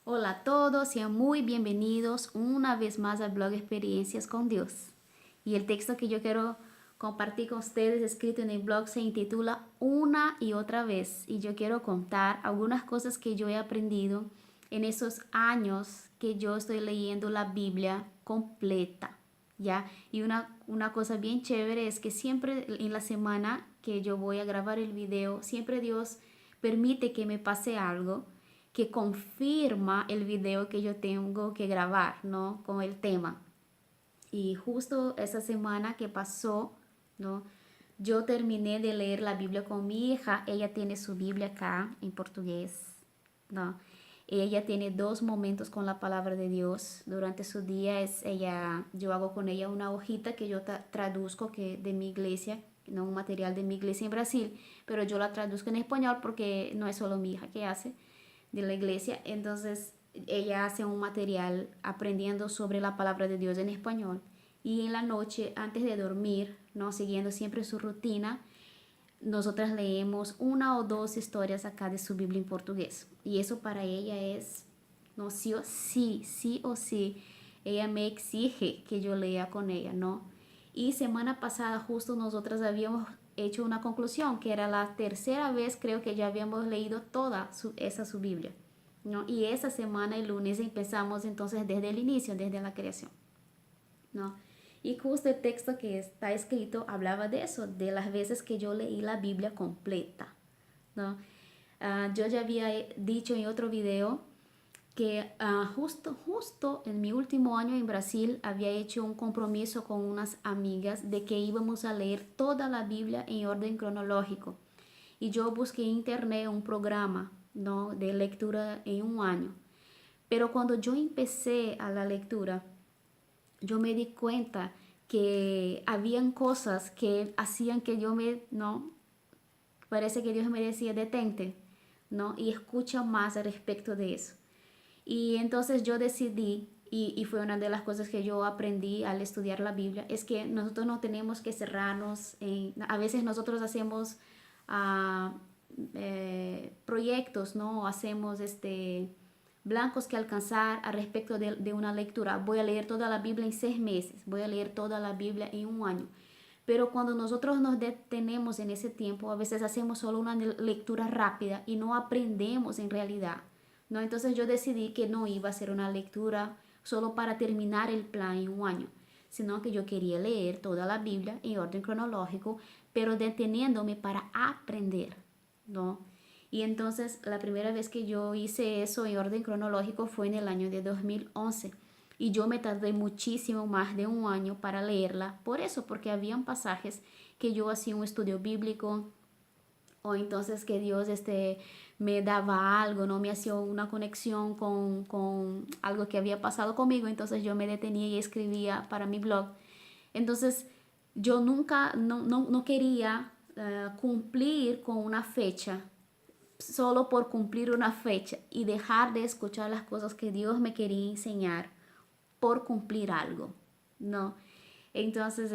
Hola a todos, sean muy bienvenidos una vez más al blog Experiencias con Dios. Y el texto que yo quiero compartir con ustedes escrito en el blog se intitula Una y otra vez. Y yo quiero contar algunas cosas que yo he aprendido en esos años que yo estoy leyendo la Biblia completa. ¿Ya? Y una cosa bien chévere es que siempre en la semana que yo voy a grabar el video, siempre Dios permite que me pase algo que confirma el video que yo tengo que grabar, ¿no? Con el tema. Y justo esa semana que pasó, ¿no? Yo terminé de leer la Biblia con mi hija. Ella tiene su Biblia acá en portugués, ¿no? Ella tiene dos momentos con la palabra de Dios. Durante su día yo hago con ella una hojita que yo traduzco que de mi iglesia, no un material de mi iglesia en Brasil, pero yo la traduzco en español porque no es solo mi hija que hace de la iglesia. Entonces ella hace un material aprendiendo sobre la palabra de Dios en español. Y en la noche, antes de dormir, ¿no? Siguiendo siempre su rutina, nosotras leemos una o dos historias acá de su Biblia en portugués. Y eso para ella es, no, sí o sí, sí o sí. Ella me exige que yo lea con ella, ¿no? Y semana pasada justo nosotras habíamos hecho una conclusión, que era la tercera vez creo que ya habíamos leído toda su Biblia, ¿no? Y esa semana, el lunes, empezamos entonces desde el inicio, desde la creación, ¿no? Y justo el texto que está escrito hablaba de eso, de las veces que yo leí la Biblia completa, ¿no? Yo ya había dicho en otro video que justo en mi último año en Brasil había hecho un compromiso con unas amigas de que íbamos a leer toda la Biblia en orden cronológico. Y yo busqué en internet un programa, ¿no? De lectura en un año. Pero cuando yo empecé a la lectura, yo me di cuenta que habían cosas que hacían que no, parece que Dios me decía, detente, ¿no? Y escucha más al respecto de eso. Y entonces yo decidí, y fue una de las cosas que yo aprendí al estudiar la Biblia, es que nosotros no tenemos que cerrarnos a veces nosotros hacemos ah, proyectos, ¿no? Hacemos blancos que alcanzar al respecto de una lectura. Voy a leer toda la Biblia en 6 meses, voy a leer toda la Biblia en un año. Pero cuando nosotros nos detenemos en ese tiempo, a veces hacemos solo una lectura rápida y no aprendemos en realidad, ¿no? Entonces yo decidí que no iba a hacer una lectura solo para terminar el plan en un año, sino que yo quería leer toda la Biblia en orden cronológico, pero deteniéndome para aprender, ¿no? Y entonces la primera vez que yo hice eso en orden cronológico fue en el año de 2011. Y yo me tardé muchísimo, más de un año para leerla. Por eso, porque habían pasajes que yo hacía un estudio bíblico o entonces que Dios me daba algo, no me hacía una conexión con algo que había pasado conmigo. Entonces yo me detenía y escribía para mi blog. Entonces yo nunca, no quería cumplir con una fecha solo por cumplir una fecha y dejar de escuchar las cosas que Dios me quería enseñar por cumplir algo, ¿no? Entonces,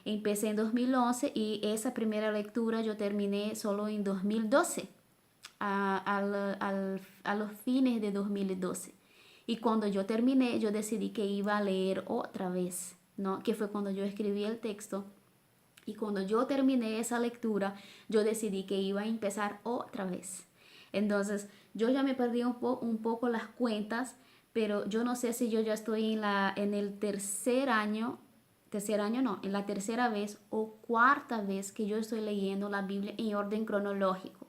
empecé en 2011 y esa primera lectura yo terminé solo en 2012, a los fines de 2012. Y cuando yo terminé, yo decidí que iba a leer otra vez, ¿no? Que fue cuando yo escribí el texto. Y cuando yo terminé esa lectura, yo decidí que iba a empezar otra vez. Entonces, yo ya me perdí un poco las cuentas, pero yo no sé si yo ya estoy en el tercer año no, en la tercera vez o cuarta vez que yo estoy leyendo la Biblia en orden cronológico,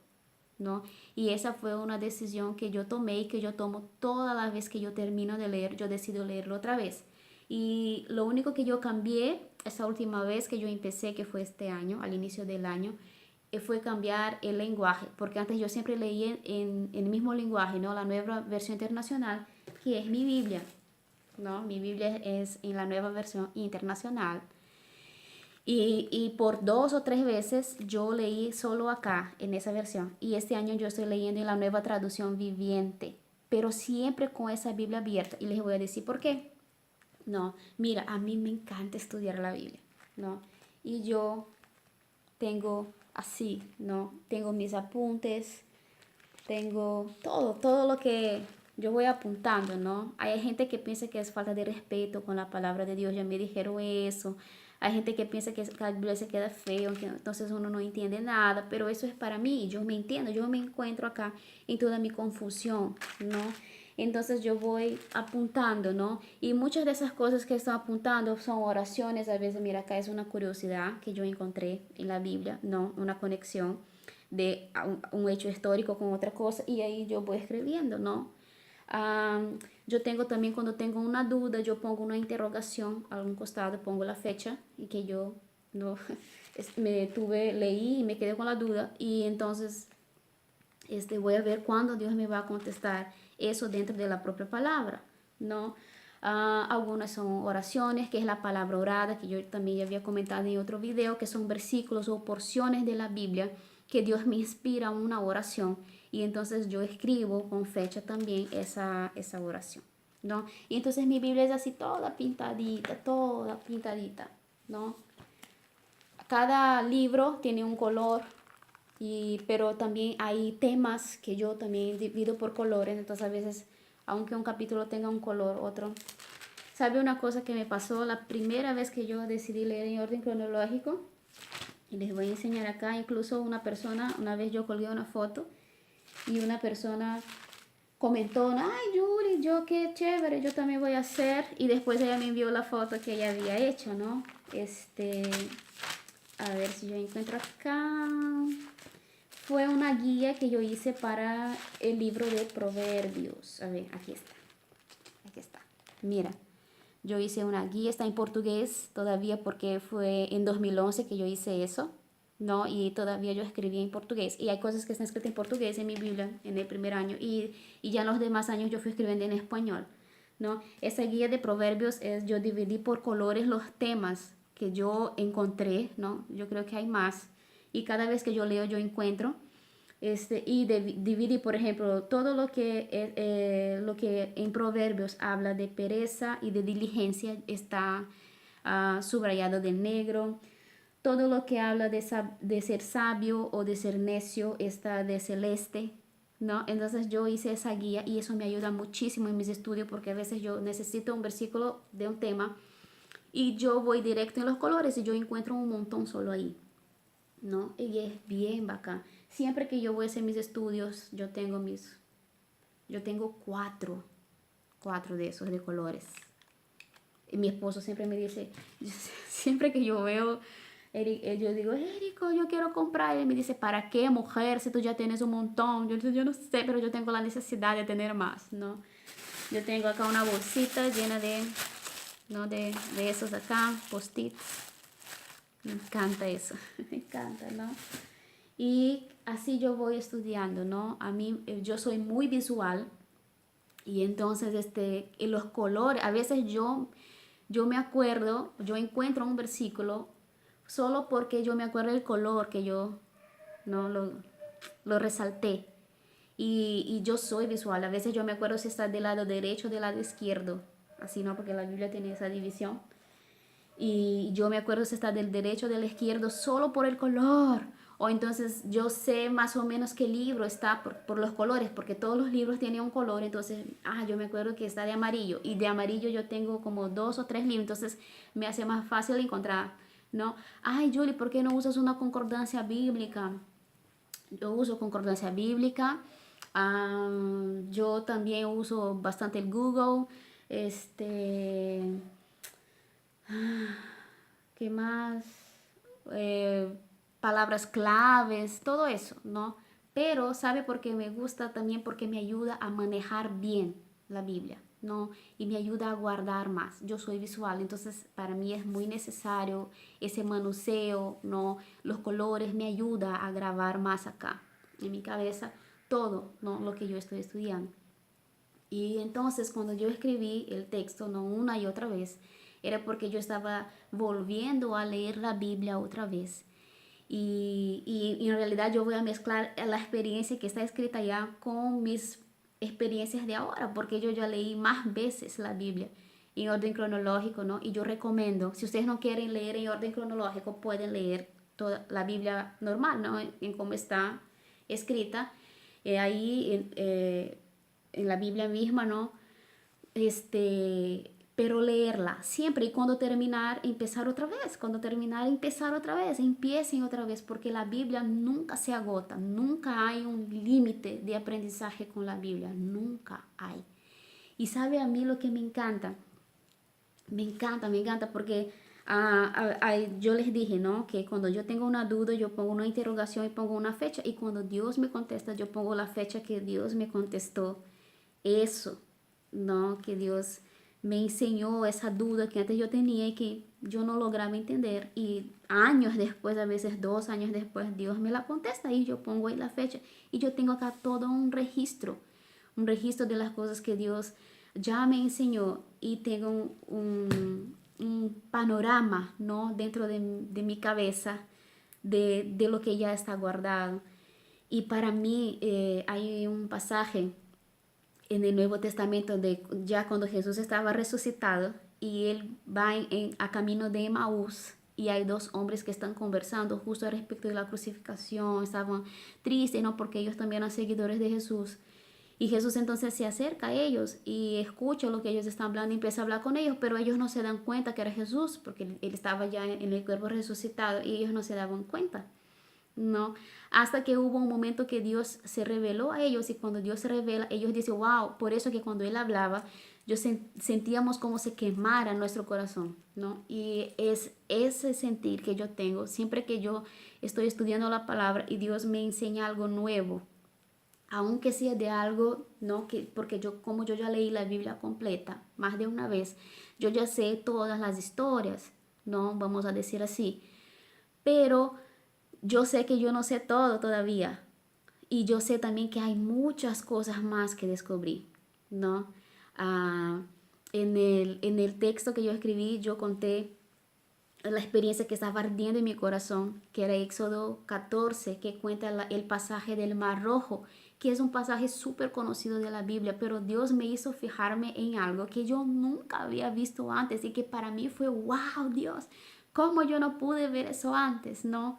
¿no? Y esa fue una decisión que yo tomé y que yo tomo toda la vez que yo termino de leer, yo decido leerlo otra vez. Y lo único que yo cambié esa última vez que yo empecé, que fue este año, al inicio del año, fue cambiar el lenguaje, porque antes yo siempre leía en el mismo lenguaje, ¿no? La nueva versión internacional, que es mi Biblia, ¿no? Mi Biblia es en la nueva versión internacional. Y por 2 o 3 veces yo leí solo acá, en esa versión. Y este año yo estoy leyendo en la nueva traducción viviente, pero siempre con esa Biblia abierta. Y les voy a decir por qué. No, mira, a mí me encanta estudiar la Biblia, ¿no? Y yo tengo así, ¿no? Tengo mis apuntes, tengo todo lo que yo voy apuntando, ¿no? Hay gente que piensa que es falta de respeto con la palabra de Dios, ya me dijeron eso. Hay gente que piensa que la Biblia se queda feo, que entonces uno no entiende nada, pero eso es para mí, yo me entiendo, yo me encuentro acá en toda mi confusión, ¿no? Entonces yo voy apuntando, ¿no? Y muchas de esas cosas que estoy apuntando son oraciones, a veces, mira, acá es una curiosidad que yo encontré en la Biblia, ¿no? Una conexión de un hecho histórico con otra cosa y ahí yo voy escribiendo, ¿no? Yo tengo también cuando tengo una duda, yo pongo una interrogación a un costado, pongo la fecha y que yo no leí y me quedé con la duda y entonces voy a ver cuándo Dios me va a contestar eso dentro de la propia palabra, ¿no? Algunas son oraciones, que es la palabra orada, que yo también ya había comentado en otro video, que son versículos o porciones de la Biblia que Dios me inspira una oración y entonces yo escribo con fecha también esa oración, ¿no? Y entonces mi Biblia es así toda pintadita, ¿no? Cada libro tiene un color, pero también hay temas que yo también divido por colores, entonces a veces, aunque un capítulo tenga un color, otro. ¿Sabe una cosa que me pasó la primera vez que yo decidí leer en orden cronológico? Y les voy a enseñar acá, incluso una vez yo colgué una foto y una persona comentó, ay Yuri, yo qué chévere, yo también voy a hacer. Y después ella me envió la foto que ella había hecho, ¿no? A ver si yo encuentro acá. Fue una guía que yo hice para el libro de Proverbios. A ver, aquí está. Aquí está. Mira, yo hice una guía, está en portugués todavía porque fue en 2011 que yo hice eso, ¿no? Y todavía yo escribí en portugués. Y hay cosas que están escritas en portugués en mi Biblia en el primer año. Y ya en los demás años yo fui escribiendo en español, ¿no? Esa guía de Proverbios yo dividí por colores los temas que yo encontré, ¿no? Yo creo que hay más. Y cada vez que yo leo yo encuentro dividí, por ejemplo, todo lo que en Proverbios habla de pereza y de diligencia está subrayado de negro. Todo lo que habla de ser sabio o de ser necio está de celeste, ¿no? Entonces yo hice esa guía y eso me ayuda muchísimo en mis estudios porque a veces yo necesito un versículo de un tema y yo voy directo en los colores y yo encuentro un montón solo ahí, ¿no? Y es bien bacán. Siempre que yo voy a hacer mis estudios, yo tengo cuatro de esos de colores. Y mi esposo siempre me dice, siempre que yo veo, yo digo, Érico, yo quiero comprar. Y él me dice, ¿para qué, mujer, si tú ya tienes un montón? Yo no sé, pero yo tengo la necesidad de tener más, ¿no? Yo tengo acá una bolsita llena ¿no? de esos acá, post-its. Me encanta eso, me encanta, ¿no? Y así yo voy estudiando, ¿no? A mí, yo soy muy visual y entonces en los colores, a veces yo me acuerdo, yo encuentro un versículo solo porque yo me acuerdo del color que yo no lo resalté. Y yo soy visual, a veces yo me acuerdo si está del lado derecho o del lado izquierdo, así no, porque la Biblia tiene esa división. Y yo me acuerdo si está del derecho o del izquierdo solo por el color. O entonces yo sé más o menos qué libro está por los colores, porque todos los libros tienen un color. Entonces, yo me acuerdo que está de amarillo. Y de amarillo yo tengo como 2 o 3 libros. Entonces me hace más fácil encontrar, ¿no? Ay, Julie, ¿por qué no usas una concordancia bíblica? Yo uso concordancia bíblica. Yo también uso bastante el Google. Este... ¿Qué más? Palabras claves, todo eso, ¿no? Pero, ¿sabe por qué me gusta? También porque me ayuda a manejar bien la Biblia, ¿no? Y me ayuda a guardar más. Yo soy visual, entonces para mí es muy necesario ese manoseo, ¿no? Los colores me ayuda a grabar más acá, en mi cabeza, todo, ¿no? Lo que yo estoy estudiando. Y entonces cuando yo escribí el texto, no una y otra vez, era porque yo estaba volviendo a leer la Biblia otra vez. Y en realidad yo voy a mezclar la experiencia que está escrita ya con mis experiencias de ahora, porque yo ya leí más veces la Biblia en orden cronológico, ¿no? Y yo recomiendo, si ustedes no quieren leer en orden cronológico, pueden leer toda la Biblia normal, ¿no? En cómo está escrita. Ahí en la Biblia misma, ¿no? Pero leerla siempre y cuando terminar, empezar otra vez, cuando terminar, empezar otra vez, empiecen otra vez, porque la Biblia nunca se agota, nunca hay un límite de aprendizaje con la Biblia, nunca hay. Y sabe a mí lo que me encanta porque yo les dije, ¿no? Que cuando yo tengo una duda, yo pongo una interrogación y pongo una fecha. Y cuando Dios me contesta, yo pongo la fecha que Dios me contestó. Eso, ¿no? Que Dios me enseñó esa duda que antes yo tenía y que yo no lograba entender. Y años después, a veces 2 años después, Dios me la contesta y yo pongo ahí la fecha. Y yo tengo acá todo un registro de las cosas que Dios ya me enseñó y tengo un panorama, ¿no? Dentro de mi cabeza de lo que ya está guardado. Y para mí hay un pasaje en el Nuevo Testamento de ya cuando Jesús estaba resucitado y él va a camino de Emaús y hay dos hombres que están conversando justo respecto de la crucificación, estaban tristes, ¿no? Porque ellos también eran seguidores de Jesús. Y Jesús entonces se acerca a ellos y escucha lo que ellos están hablando y empieza a hablar con ellos, pero ellos no se dan cuenta que era Jesús, porque él estaba ya en el cuerpo resucitado y ellos no se daban cuenta, ¿no? Hasta que hubo un momento que Dios se reveló a ellos y cuando Dios se revela, ellos dicen, wow, por eso que cuando Él hablaba, yo sentíamos como se quemara nuestro corazón, ¿no? Y es ese sentir que yo tengo siempre que yo estoy estudiando la palabra y Dios me enseña algo nuevo, aunque sea de algo, ¿no? Porque como yo ya leí la Biblia completa más de una vez, yo ya sé todas las historias, ¿no? Vamos a decir así. Pero yo sé que yo no sé todo todavía. Y yo sé también que hay muchas cosas más que descubrir, ¿no? Ah, en el texto que yo escribí, yo conté la experiencia que estaba ardiendo en mi corazón, que era Éxodo 14, que cuenta el pasaje del Mar Rojo, que es un pasaje súper conocido de la Biblia, pero Dios me hizo fijarme en algo que yo nunca había visto antes y que para mí fue, wow, Dios, ¿cómo yo no pude ver eso antes, no?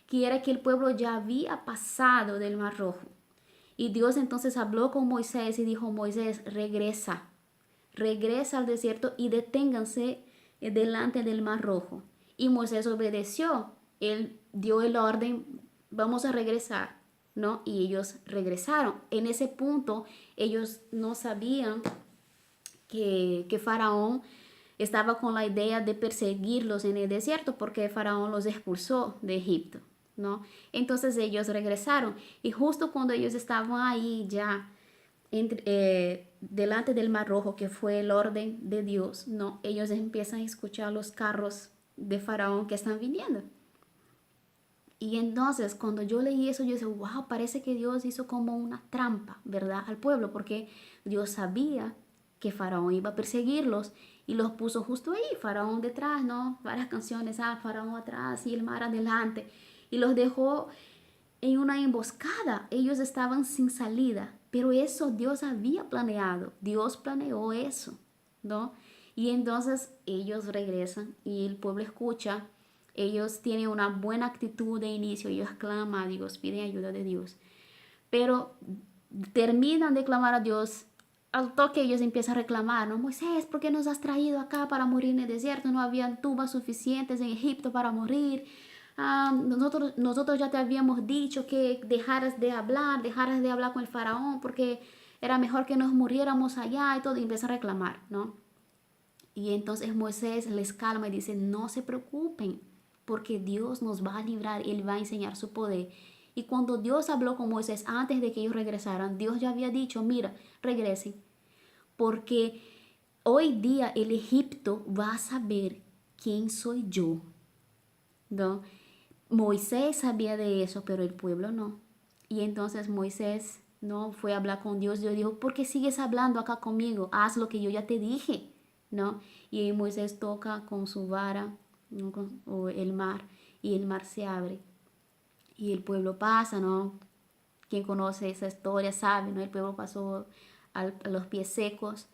Que era que el pueblo ya había pasado del Mar Rojo. Y Dios entonces habló con Moisés y dijo, Moisés, regresa al desierto y deténganse delante del Mar Rojo. Y Moisés obedeció. Él dio el orden, vamos a regresar, ¿no? Y ellos regresaron. En ese punto, ellos no sabían que Faraón estaba con la idea de perseguirlos en el desierto porque Faraón los expulsó de Egipto, ¿no? Entonces ellos regresaron y justo cuando ellos estaban ahí ya delante del Mar Rojo, que fue el orden de Dios, ¿no? Ellos empiezan a escuchar los carros de Faraón que están viniendo. Y entonces cuando yo leí eso, yo dije, wow, parece que Dios hizo como una trampa, ¿verdad? Al pueblo, porque Dios sabía que Faraón iba a perseguirlos y los puso justo ahí, Faraón detrás, ¿no? Varias canciones, Faraón atrás y el mar adelante. Y los dejó en una emboscada. Ellos estaban sin salida, pero eso Dios había planeado. Dios planeó eso, ¿no? Y entonces ellos regresan y el pueblo escucha. Ellos tienen una buena actitud de inicio. Ellos claman a Dios, piden ayuda de Dios. Pero terminan de clamar a Dios. Al toque ellos empiezan a reclamar, ¿no? Moisés, ¿por qué nos has traído acá para morir en el desierto? No habían tumbas suficientes en Egipto para morir. Nosotros ya te habíamos dicho que dejaras de hablar con el faraón porque era mejor que nos muriéramos allá y todo, y empieza a reclamar, ¿no? Y entonces Moisés les calma y dice, no se preocupen, porque Dios nos va a librar, Él va a enseñar su poder. Y cuando Dios habló con Moisés antes de que ellos regresaran, Dios ya había dicho, mira, regresen, porque hoy día el Egipto va a saber quién soy yo, ¿no? Moisés sabía de eso, pero el pueblo no. Y entonces Moisés no fue a hablar con Dios. Dios dijo, ¿por qué sigues hablando acá conmigo? Haz lo que yo ya te dije, ¿no? Y Moisés toca con su vara, ¿no? O el mar, y el mar se abre. Y el pueblo pasa, ¿no? Quien conoce esa historia sabe, ¿no? El pueblo pasó a los pies secos.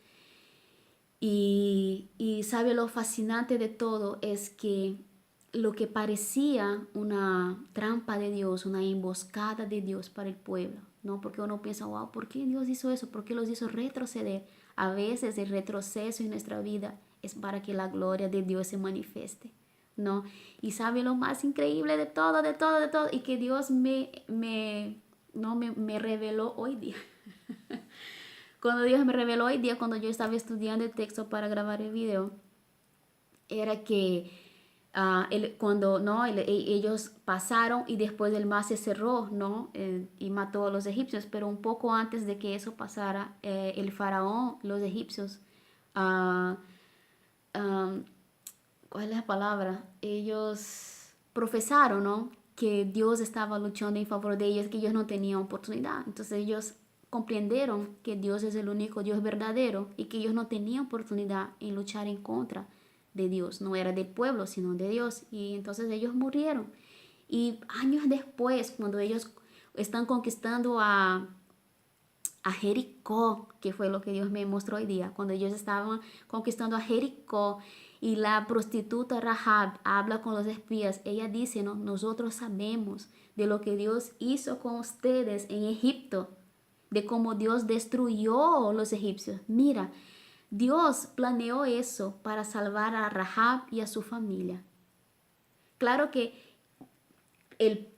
Y sabe lo fascinante de todo es que lo que parecía una trampa de Dios, una emboscada de Dios para el pueblo, ¿no? Porque uno piensa, wow, ¿por qué Dios hizo eso? ¿Por qué los hizo retroceder? A veces el retroceso en nuestra vida es para que la gloria de Dios se manifieste, ¿no? Y sabe lo más increíble de todo, de todo, de todo, y que Dios me reveló hoy día. Cuando Dios me reveló hoy día, cuando yo estaba estudiando el texto para grabar el video, era que cuando no ellos pasaron y después el mar se cerró, no y mató a los egipcios, pero un poco antes de que eso pasara, el faraón, los egipcios, ah, ah, ¿cuál es la palabra? Ellos profesaron, ¿no? Que Dios estaba luchando en favor de ellos, que ellos no tenían oportunidad. Entonces ellos comprendieron que Dios es el único Dios verdadero y que ellos no tenían oportunidad en luchar en contra de Dios. No era del pueblo, sino de Dios. Y entonces ellos murieron. Y años después, cuando ellos están conquistando a Jericó, que fue lo que Dios me mostró hoy día, cuando ellos estaban conquistando a Jericó y la prostituta Rahab habla con los espías, ella dice, no, nosotros sabemos de lo que Dios hizo con ustedes en Egipto, de cómo Dios destruyó a los egipcios. Mira, Dios planeó eso para salvar a Rahab y a su familia. Claro que el,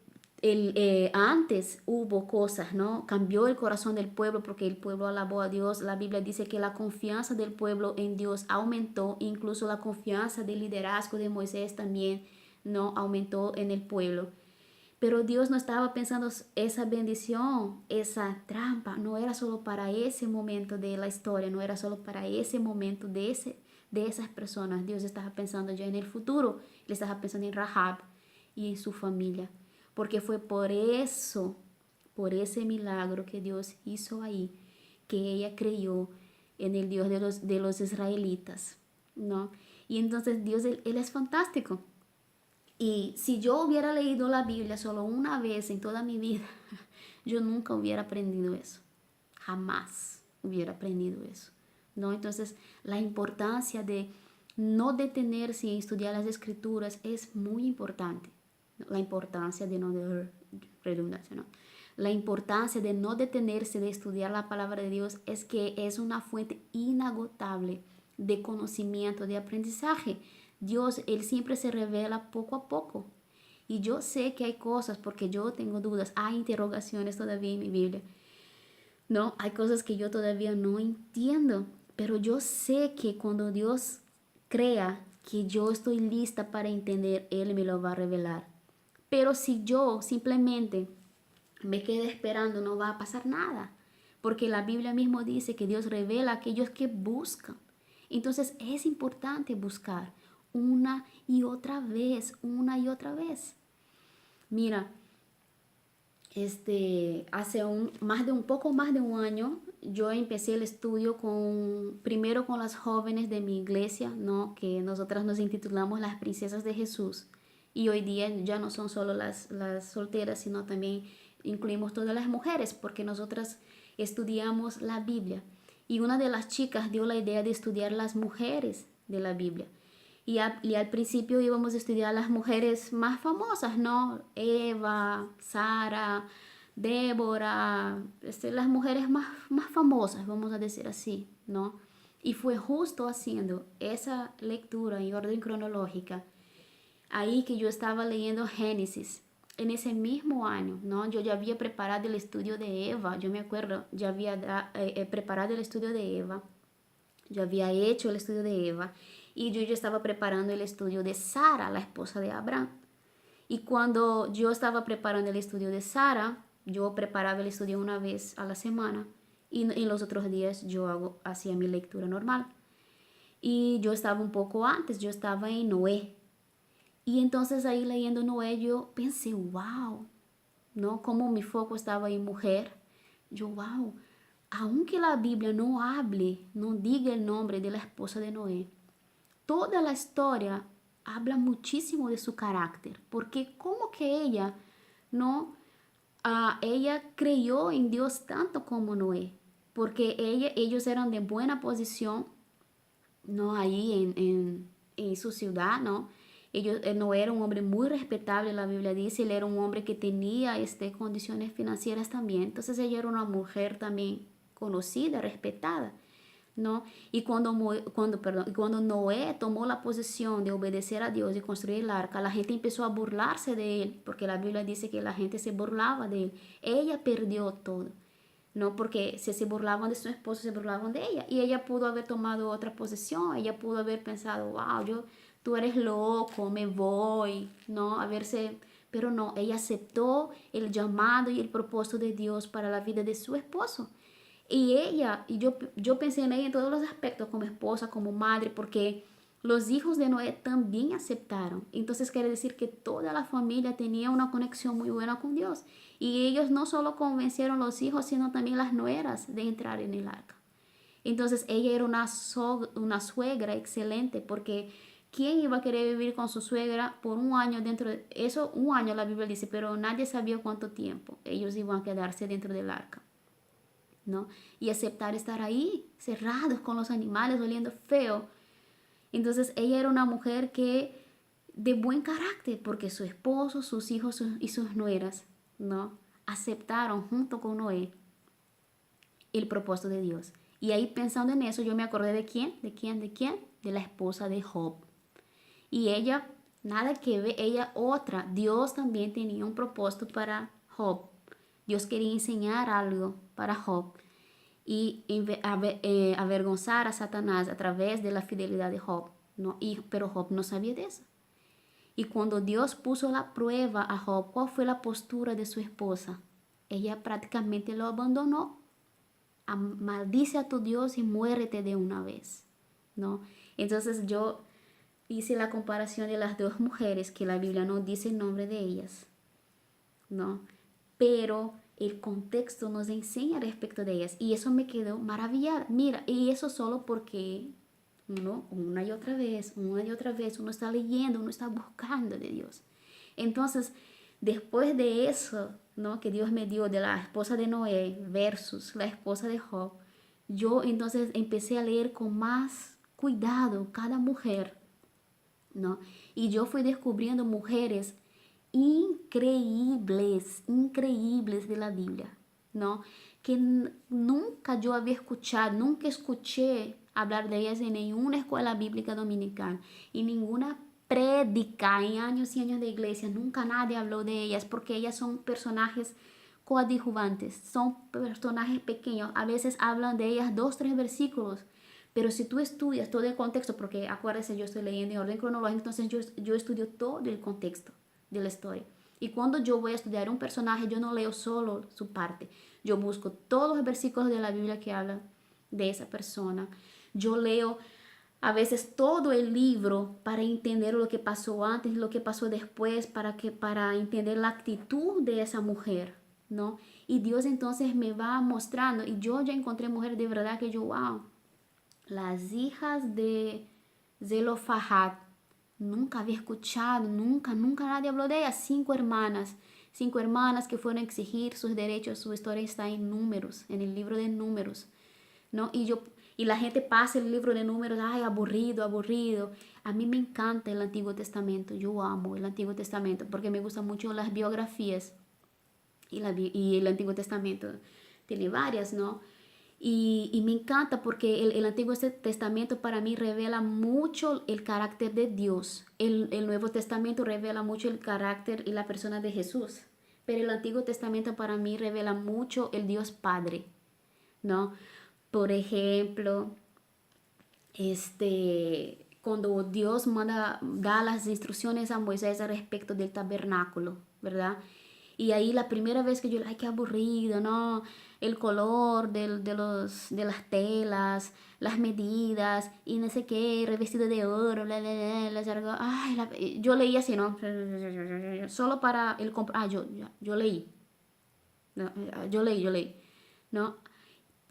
antes hubo cosas, ¿no? Cambió el corazón del pueblo porque el pueblo alabó a Dios. La Biblia dice que la confianza del pueblo en Dios aumentó, incluso la confianza del liderazgo de Moisés también, ¿no? Aumentó en el pueblo. Pero Dios no estaba pensando esa bendición, esa trampa, no era solo para ese momento de la historia, no era solo para ese momento de esas personas. Dios estaba pensando ya en el futuro, Él estaba pensando en Rahab y en su familia. Porque fue por eso, por ese milagro que Dios hizo ahí, que ella creyó en el Dios de los israelitas, ¿no? Y entonces Dios, Él es fantástico. Y si yo hubiera leído la Biblia solo una vez en toda mi vida, yo nunca hubiera aprendido eso. Jamás hubiera aprendido eso, ¿no? Entonces, la importancia de no detenerse en estudiar las escrituras es muy importante. La importancia de no de redundancia, ¿no? La importancia de no detenerse de estudiar la palabra de Dios es que es una fuente inagotable de conocimiento, de aprendizaje. Dios, Él siempre se revela poco a poco. Y yo sé que hay cosas, porque yo tengo dudas, hay interrogaciones todavía en mi Biblia. No, hay cosas que yo todavía no entiendo, pero yo sé que cuando Dios crea que yo estoy lista para entender, Él me lo va a revelar. Pero si yo simplemente me quedo esperando, no va a pasar nada, porque la Biblia mismo dice que Dios revela a aquellos que buscan. Entonces es importante buscar una y otra vez, una y otra vez. Mira, hace un poco más de un año, yo empecé el estudio primero con las jóvenes de mi iglesia, ¿no? Que nosotras nos intitulamos las princesas de Jesús. Y hoy día ya no son solo las solteras, sino también incluimos todas las mujeres, porque nosotras estudiamos la Biblia. Y una de las chicas dio la idea de estudiar las mujeres de la Biblia. Y al principio íbamos a estudiar las mujeres más famosas, ¿no? Eva, Sara, Débora, las mujeres más famosas, vamos a decir así, ¿no? Y fue justo haciendo esa lectura en orden cronológica, ahí que yo estaba leyendo Génesis, en ese mismo año, ¿no? Yo ya había preparado el estudio de Eva, yo me acuerdo, ya había preparado el estudio de Eva, yo había hecho el estudio de Eva y yo ya estaba preparando el estudio de Sara, la esposa de Abraham. Y cuando yo estaba preparando el estudio de Sara, yo preparaba el estudio una vez a la semana y en los otros días yo hacía mi lectura normal. Y yo estaba un poco antes, yo estaba en Noé. Y entonces ahí leyendo Noé yo pensé, wow, ¿no? Como mi foco estaba en mujer, yo, wow, aunque la Biblia no hable, no diga el nombre de la esposa de Noé, toda la historia habla muchísimo de su carácter, porque como que ella, ¿no? Ella creyó en Dios tanto como Noé, porque ellos eran de buena posición, ¿no? Ahí en su ciudad, ¿no? Él no era un hombre muy respetable, la Biblia dice, él era un hombre que tenía condiciones financieras también. Entonces ella era una mujer también conocida, respetada, ¿no? Y cuando Noé tomó la posición de obedecer a Dios y construir el arca, la gente empezó a burlarse de él, porque la Biblia dice que la gente se burlaba de él. Ella perdió todo, ¿no? Porque si se burlaban de su esposo, se burlaban de ella. Y ella pudo haber tomado otra posición, ella pudo haber pensado, wow, tú eres loco, me voy, ¿no? Pero no, ella aceptó el llamado y el propósito de Dios para la vida de su esposo. Y yo pensé en ella en todos los aspectos, como esposa, como madre, porque los hijos de Noé también aceptaron. Entonces quiere decir que toda la familia tenía una conexión muy buena con Dios. Y ellos no solo convencieron a los hijos, sino también las nueras de entrar en el arca. Entonces ella era una suegra excelente, porque ¿quién iba a querer vivir con su suegra por un año dentro de eso? Un año la Biblia dice, pero nadie sabía cuánto tiempo ellos iban a quedarse dentro del arca, ¿no? Y aceptar estar ahí, cerrados con los animales, oliendo feo. Entonces ella era una mujer que de buen carácter, porque su esposo, sus hijos y sus nueras, ¿no? Aceptaron junto con Noé el propósito de Dios. Y ahí pensando en eso, yo me acordé de quién, de la esposa de Job. Y ella, nada que ver, ella otra, Dios también tenía un propósito para Job. Dios quería enseñar algo para Job y avergonzar a Satanás a través de la fidelidad de Job, ¿no? Pero Job no sabía de eso. Y cuando Dios puso la prueba a Job, ¿cuál fue la postura de su esposa? Ella prácticamente lo abandonó. Maldice a tu Dios y muérete de una vez, ¿no? Entonces yo hice la comparación de las dos mujeres, que la Biblia no dice el nombre de ellas, ¿no? Pero el contexto nos enseña respecto de ellas y eso me quedó maravillada. Mira, y eso solo porque uno una y otra vez uno está leyendo, uno está buscando de Dios. Entonces, después de eso, ¿no? Que Dios me dio de la esposa de Noé versus la esposa de Job, yo entonces empecé a leer con más cuidado cada mujer, ¿no? Y yo fui descubriendo mujeres increíbles, increíbles de la Biblia, ¿no? Que nunca yo había escuchado, nunca escuché hablar de ellas en ninguna escuela bíblica dominical, y ninguna prédica en años y años de iglesia, nunca nadie habló de ellas, porque ellas son personajes coadjuvantes, son personajes pequeños, a veces hablan de ellas 2, 3 versículos, pero si tú estudias todo el contexto, porque acuérdense, yo estoy leyendo en orden cronológico, entonces yo estudio todo el contexto de la historia. Y cuando yo voy a estudiar un personaje, yo no leo solo su parte. Yo busco todos los versículos de la Biblia que hablan de esa persona. Yo leo a veces todo el libro para entender lo que pasó antes, lo que pasó después, para entender la actitud de esa mujer, ¿no? Y Dios entonces me va mostrando, y yo ya encontré mujeres de verdad que yo, wow, las hijas de Zelofahad, nunca había escuchado, nunca nadie habló de ellas. 5 hermanas que fueron a exigir sus derechos. Su historia está en Números, en el libro de Números, ¿no? Y la gente pasa el libro de Números, ay, aburrido, aburrido. A mí me encanta el Antiguo Testamento, yo amo el Antiguo Testamento porque me gustan mucho las biografías, y el Antiguo Testamento tiene varias, ¿no? Y me encanta porque el Antiguo Testamento para mí revela mucho el carácter de Dios. El Nuevo Testamento revela mucho el carácter y la persona de Jesús. Pero el Antiguo Testamento para mí revela mucho el Dios Padre, ¿no? Por ejemplo, cuando Dios da las instrucciones a Moisés al respecto del tabernáculo, ¿verdad? Y ahí la primera vez que yo, ay, qué aburrido, ¿no? El color de las telas, las medidas, y no sé qué, revestido de oro, yo leí así, ¿no? Solo para yo leí, no, yo leí, ¿no?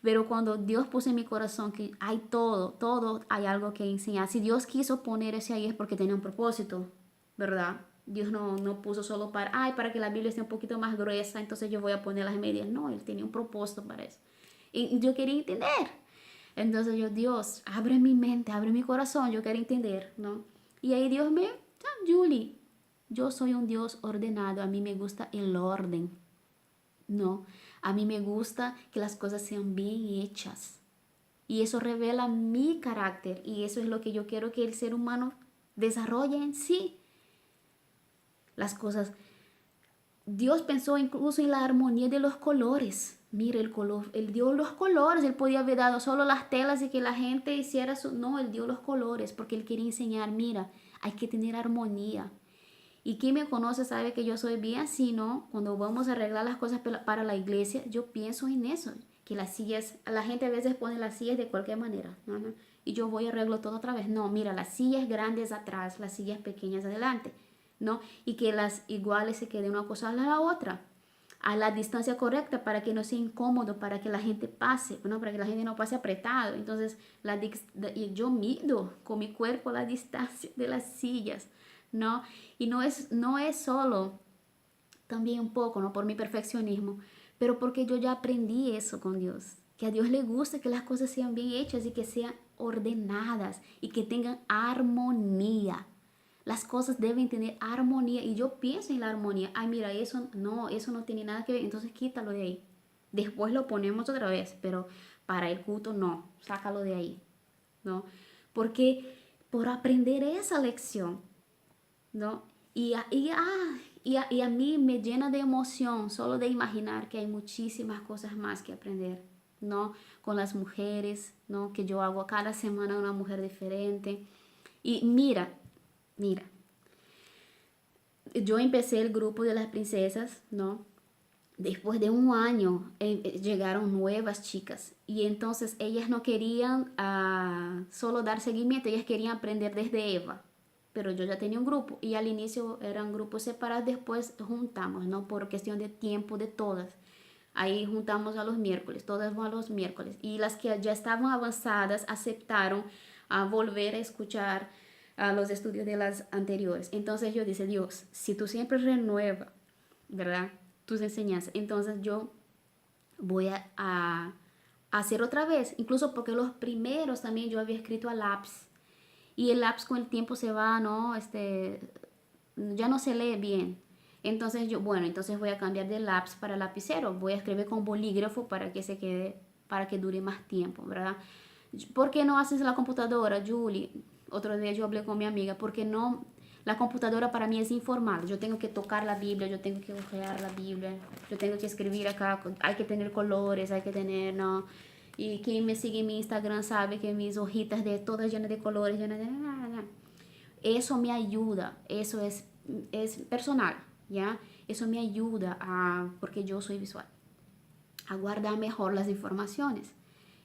Pero cuando Dios puso en mi corazón que hay todo hay algo que enseñar. Si Dios quiso poner ese ahí es porque tenía un propósito, ¿verdad? Dios no puso solo para que la Biblia esté un poquito más gruesa, entonces yo voy a poner las medias. No, Él tenía un propósito para eso. Y yo quería entender. Entonces Dios, abre mi mente, abre mi corazón, yo quiero entender, ¿no? Y ahí Dios Julie, yo soy un Dios ordenado, a mí me gusta el orden, ¿no? A mí me gusta que las cosas sean bien hechas. Y eso revela mi carácter y eso es lo que yo quiero que el ser humano desarrolle en sí. Las cosas. Dios pensó incluso en la armonía de los colores. Mira el color, él dio los colores, él podía haber dado solo las telas y que la gente hiciera su... No, él dio los colores porque él quería enseñar, mira, hay que tener armonía. Y quien me conoce sabe que yo soy bien así, ¿no? Cuando vamos a arreglar las cosas para la iglesia, yo pienso en eso, que las sillas, la gente a veces pone las sillas de cualquier manera, ¿no? Y yo voy y arreglo todo otra vez. No, mira, las sillas grandes atrás, las sillas pequeñas adelante, ¿no? Y que las iguales se queden una cosa a la otra, a la distancia correcta para que no sea incómodo, para que la gente pase, ¿no? Para que la gente no pase apretado. Entonces, yo mido con mi cuerpo la distancia de las sillas, ¿no? Y no es solo, también un poco, ¿no? Por mi perfeccionismo, pero porque yo ya aprendí eso con Dios, que a Dios le gusta que las cosas sean bien hechas y que sean ordenadas y que tengan armonía. Las cosas deben tener armonía y yo pienso en la armonía. Ay, mira, eso no tiene nada que ver, entonces quítalo de ahí. Después lo ponemos otra vez, pero para el culto no, sácalo de ahí, ¿no? Porque por aprender esa lección, ¿no? Y a mí me llena de emoción solo de imaginar que hay muchísimas cosas más que aprender, ¿no? Con las mujeres, ¿no? Que yo hago cada semana una mujer diferente. Y mira, yo empecé el grupo de las princesas, ¿no? Después de un año llegaron nuevas chicas y entonces ellas no querían solo dar seguimiento, ellas querían aprender desde Eva. Pero yo ya tenía un grupo y al inicio eran grupos separados, después juntamos, ¿no? Por cuestión de tiempo de todas. Ahí juntamos a los miércoles, todas van a los miércoles. Y las que ya estaban avanzadas aceptaron a volver a escuchar a los estudios de las anteriores. Entonces yo dije, Dios, si tú siempre renuevas, ¿verdad? Tus enseñanzas, entonces yo voy a hacer otra vez, incluso porque los primeros también yo había escrito a lápiz y el lápiz con el tiempo se va, ¿no? Ya no se lee bien. Entonces entonces voy a cambiar de lápiz para lapicero, voy a escribir con bolígrafo para que se quede, para que dure más tiempo, ¿verdad? ¿Por qué no haces la computadora, Julie? Otro día yo hablé con mi amiga, porque no, la computadora para mí es informal. Yo tengo que tocar la Biblia, yo tengo que ojear la Biblia, yo tengo que escribir acá, hay que tener colores, hay que tener, ¿no? Y quien me sigue en mi Instagram sabe que mis hojitas de todas llenas de colores, llenas de... Eso me ayuda, eso es personal, ¿ya? Eso me ayuda porque yo soy visual, a guardar mejor las informaciones.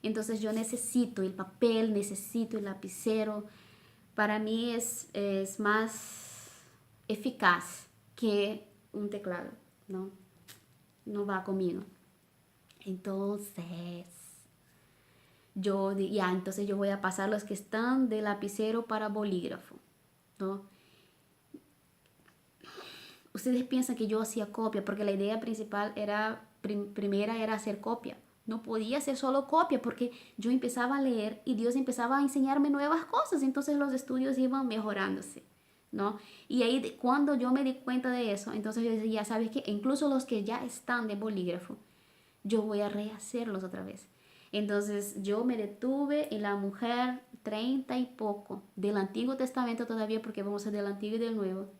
Entonces yo necesito el papel, necesito el lapicero. Para mí es más eficaz que un teclado, ¿no? No va conmigo. Entonces, entonces yo voy a pasar los que están de lapicero para bolígrafo, ¿no? Ustedes piensan que yo hacía copia, porque la idea principal era, primera era hacer copia. No podía hacer solo copia porque yo empezaba a leer y Dios empezaba a enseñarme nuevas cosas, entonces los estudios iban mejorándose, ¿no? Y ahí cuando yo me di cuenta de eso, entonces yo decía, ya sabes que incluso los que ya están de bolígrafo, yo voy a rehacerlos otra vez. Entonces yo me detuve en la mujer 30 y poco del Antiguo Testamento todavía, porque vamos a del Antiguo y del Nuevo.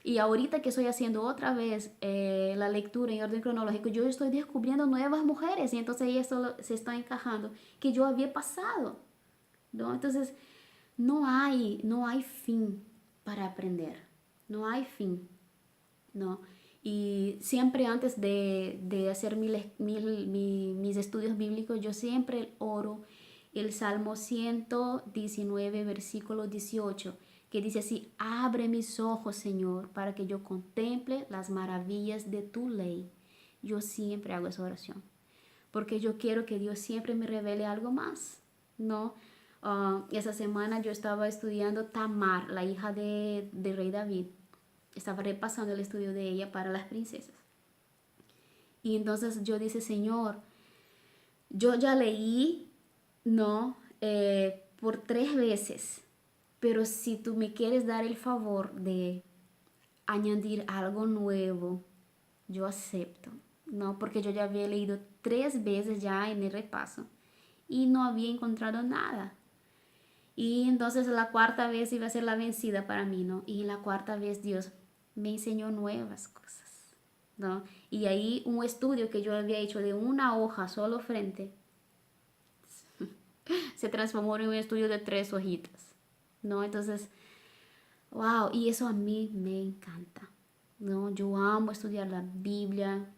Y ahorita que estoy haciendo otra vez la lectura en orden cronológico, yo estoy descubriendo nuevas mujeres y entonces eso se está encajando que yo había pasado, ¿no? Entonces no hay fin para aprender, no hay fin, ¿no? Y siempre antes de hacer mis estudios bíblicos, yo siempre oro el Salmo 119, versículo 18, que dice así: abre mis ojos, Señor, para que yo contemple las maravillas de tu ley. Yo siempre hago esa oración, porque yo quiero que Dios siempre me revele algo más, ¿no? Esa semana yo estaba estudiando Tamar, la hija de rey David. Estaba repasando el estudio de ella para las princesas. Y entonces yo dije, Señor, yo ya leí, ¿no? Por 3 veces, Pero si tú me quieres dar el favor de añadir algo nuevo, yo acepto, ¿no? Porque yo ya había leído 3 veces ya en el repaso y no había encontrado nada. Y entonces la cuarta vez iba a ser la vencida para mí, ¿no? Y en la cuarta vez Dios me enseñó nuevas cosas, ¿no? Y ahí un estudio que yo había hecho de una hoja solo frente se transformó en un estudio de 3 hojitas, ¿no? Entonces, wow, y eso a mí me encanta, ¿no? Yo amo estudiar la Biblia.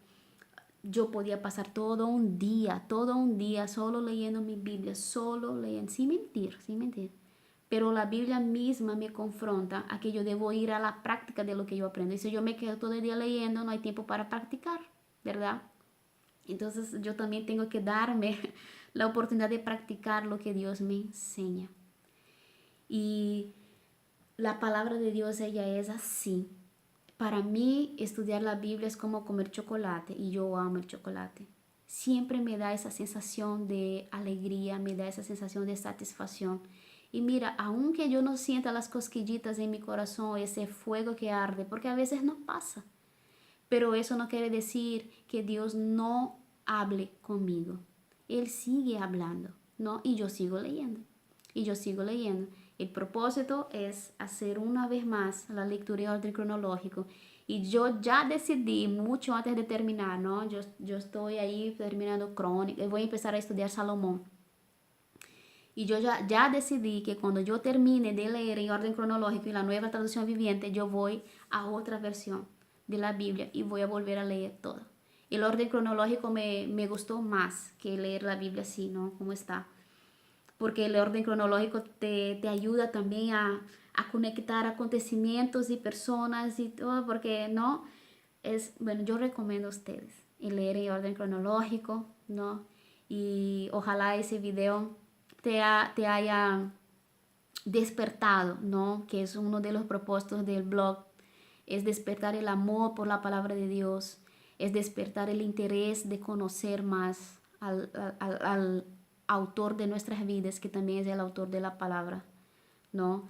Yo podía pasar todo un día solo leyendo mi Biblia, solo leyendo, sin mentir, sin mentir. Pero la Biblia misma me confronta a que yo debo ir a la práctica de lo que yo aprendo. Y si yo me quedo todo el día leyendo, no hay tiempo para practicar, ¿verdad? Entonces yo también tengo que darme la oportunidad de practicar lo que Dios me enseña. Y la palabra de Dios, ella es así. Para mí, estudiar la Biblia es como comer chocolate y yo amo el chocolate. Siempre me da esa sensación de alegría, me da esa sensación de satisfacción. Y mira, aunque yo no sienta las cosquillitas en mi corazón, ese fuego que arde, porque a veces no pasa, pero eso no quiere decir que Dios no hable conmigo. Él sigue hablando, ¿no? Y yo sigo leyendo. Y yo sigo leyendo. El propósito es hacer una vez más la lectura en orden cronológico. Y yo ya decidí mucho antes de terminar, ¿no? Yo estoy ahí terminando Crónica. Voy a empezar a estudiar Salomón. Y yo ya decidí que cuando yo termine de leer en orden cronológico y la nueva traducción viviente, yo voy a otra versión de la Biblia y voy a volver a leer todo. El orden cronológico me gustó más que leer la Biblia así, ¿no? Como está. Porque el orden cronológico te ayuda también a conectar acontecimientos y personas y todo, porque, ¿no? Bueno, yo recomiendo a ustedes leer en orden cronológico, ¿no? Y ojalá ese video te haya despertado, ¿no? Que es uno de los propósitos del blog, es despertar el amor por la palabra de Dios, es despertar el interés de conocer más al autor de nuestras vidas, que también es el autor de la palabra, ¿no?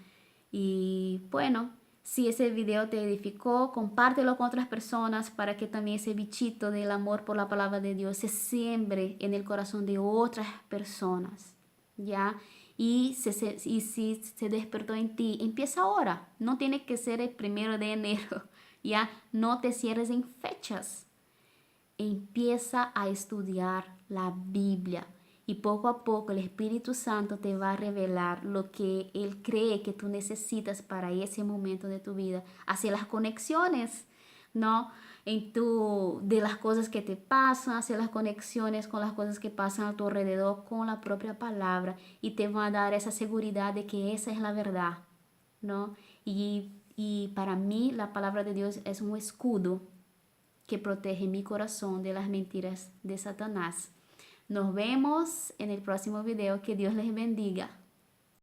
Y bueno, si ese video te edificó, compártelo con otras personas para que también ese bichito del amor por la palabra de Dios se siembre en el corazón de otras personas, ¿ya? Y si se despertó en ti, empieza ahora. No tiene que ser el 1 de enero, ¿ya? No te cierres en fechas. Empieza a estudiar la Biblia y poco a poco el Espíritu Santo te va a revelar lo que Él cree que tú necesitas para ese momento de tu vida. Hacer las conexiones, ¿no? De las cosas que te pasan, hacer las conexiones con las cosas que pasan a tu alrededor con la propia palabra y te va a dar esa seguridad de que esa es la verdad, ¿no? Y para mí la palabra de Dios es un escudo que protege mi corazón de las mentiras de Satanás. Nos vemos en el próximo video. Que Dios les bendiga.